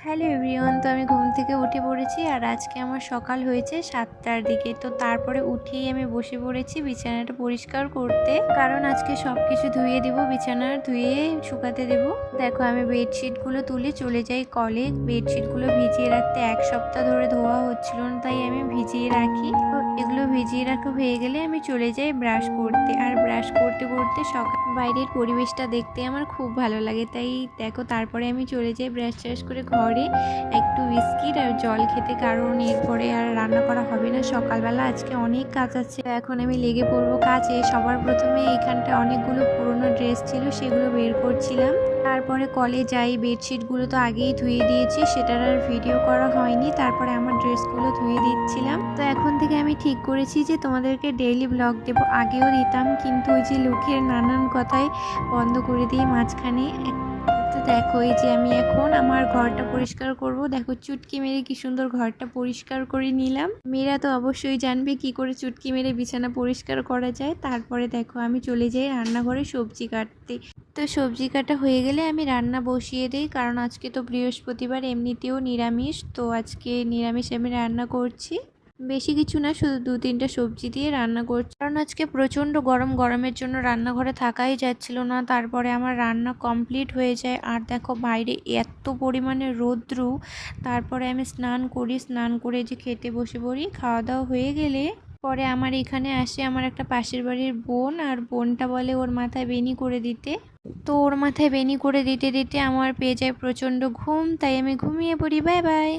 Hello everyone, তো আমি ঘুম থেকে উঠে পড়েছি আর আজকে আমার সকাল হয়েছে 7টার দিকে। তো তারপরে উঠেই আমি বসে পড়েছি বিছানাটা পরিষ্কার করতে, কারণ আজকে সব কিছু ধুয়ে দেবো, বিছানার ধুয়ে শুকাতে দেবো। দেখো আমি বেডশিটগুলো তুলে চলে যাই কলে। বেডশিটগুলো ভিজিয়ে রাখতে 1 সপ্তাহ ধরে ধোয়া হচ্ছিল না, তাই আমি ভিজিয়ে রাখি। তো এগুলো ভিজিয়ে রাখা হয়ে গেলে আমি চলে যাই ব্রাশ করতে। আর ব্রাশ করতে করতে সকাল বাইরের পরিবেশটা দেখতে আমার খুব ভালো লাগে, তাই দেখো তারপরে আমি চলে যাই ব্রাশ ট্রাশ করে ঘরে একটু বিস্কিট আর জল খেতে, কারণ এরপরে আর রান্না করা হবে না। সকালবেলা আজকে অনেক কাজ আছে, এখন আমি লেগে পড়বো কাজে। সবার প্রথমে এখানটা অনেকগুলো পুরোনো ড্রেস ছিল, সেগুলো বের করছিলাম। তারপরে কলে যাই, বেডশিটগুলো তো আগেই ধুয়ে দিয়েছি, সেটার আর ভিডিও করা হয়নি। তারপরে আমার ড্রেসগুলো ধুয়ে দিচ্ছিলাম। তো এখন থেকে আমি ঠিক করেছি যে তোমাদেরকে ডেইলি ব্লগ দেবো। আগেও দিতাম, কিন্তু ওই যে লোকের নানান কথায় বন্ধ করে দিই মাঝখানে। তো দেখো এই যে আমি এখন আমার ঘরটা পরিষ্কার করব। দেখো চুটকি মেরে কি সুন্দর ঘরটা পরিষ্কার করে নিলাম। মেয়েরা তো অবশ্যই জানবে কি করে চুটকি মেরে বিছানা পরিষ্কার করা যায়। তারপরে দেখো আমি চলে যাই রান্নাঘরে সবজি কাটতে। তো সবজি কাটা হয়ে গেলে আমি রান্না বসিয়ে দিই, কারণ আজকে তো বৃহস্পতিবার, এমনিতেও নিরামিষ। তো আজকে নিরামিষ আমি রান্না করছি। বেশি কিছু না, শুধু 2-3টা সবজি দিয়ে রান্না করছি, কারণ আজকে প্রচণ্ড গরমের জন্য রান্নাঘরে থাকাই যাচ্ছিল না। তারপরে আমার রান্না কমপ্লিট হয়ে যায়। আর দেখো বাইরে এত পরিমাণে রৌদ্রু। তারপরে আমি স্নান করি, স্নান করে যে খেতে বসে পড়ি। খাওয়া দাওয়া হয়ে গেলে পরে আমার এখানে আসে আমার একটা পাশের বাড়ির বোন, আর বোনটা বলে ওর মাথায় বেনি করে দিতে। তো ওর মাথায় বেনি করে দিতে দিতে আমার পেয়ে যায় প্রচণ্ড ঘুম, তাই আমি ঘুমিয়ে পড়ি। Bye bye.